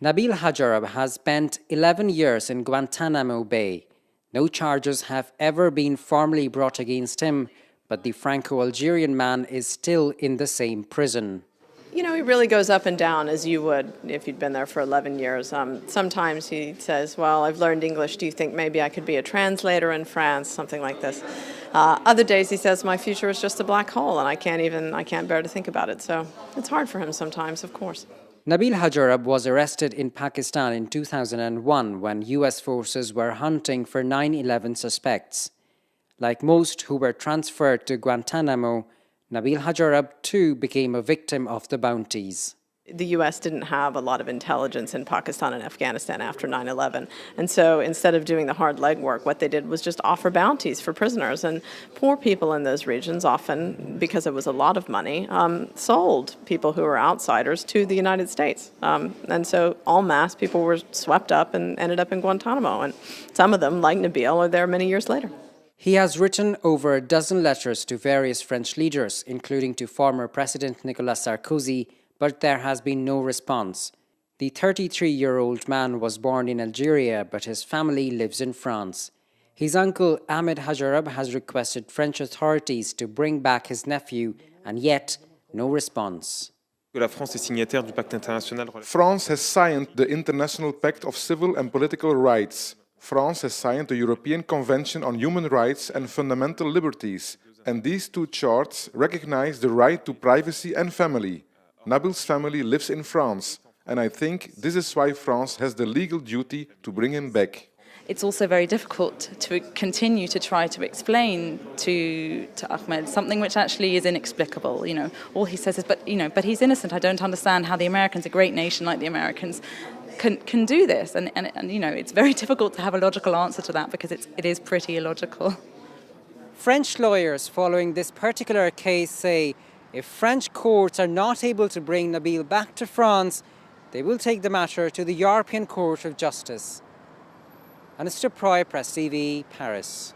Nabil Hajarab has spent 11 years in Guantanamo Bay. No charges have ever been formally brought against him, but the Franco-Algerian man is still in the same prison. You know, he really goes up and down, as you would if you'd been there for 11 years. Sometimes he says, well, I've learned English. Do you think maybe I could be a translator in France? Something like this. Other days he says, my future is just a black hole and I can't bear to think about it. So it's hard for him sometimes, of course. Nabil Hajarab was arrested in Pakistan in 2001 when US forces were hunting for 9/11 suspects. Like most who were transferred to Guantanamo, Nabil Hajarab too became a victim of the bounties. The U.S. didn't have a lot of intelligence in Pakistan and Afghanistan after 9/11. And so instead of doing the hard legwork, what they did was just offer bounties for prisoners. And poor people in those regions often, because it was a lot of money, sold people who were outsiders to the United States. And so en masse, people were swept up and ended up in Guantanamo. And some of them, like Nabil, are there many years later. He has written over a dozen letters to various French leaders, including to former President Nicolas Sarkozy, but there has been no response. The 33-year-old man was born in Algeria, but his family lives in France. His uncle Ahmed Hajarab has requested French authorities to bring back his nephew, and yet no response. France has signed the International Pact of Civil and Political Rights. France has signed the European Convention on Human Rights and Fundamental Liberties, and these two charts recognize the right to privacy and family. Nabil's family lives in France, and I think this is why France has the legal duty to bring him back. It's also very difficult to continue to try to explain to Ahmed something which actually is inexplicable. You know, all he says is, but he's innocent. I don't understand how the Americans, a great nation like the Americans, can do this. And you know, it's very difficult to have a logical answer to that because it is pretty illogical. French lawyers following this particular case say if French courts are not able to bring Nabil back to France, they will take the matter to the European Court of Justice. Anastasia Proy, Press TV, Paris.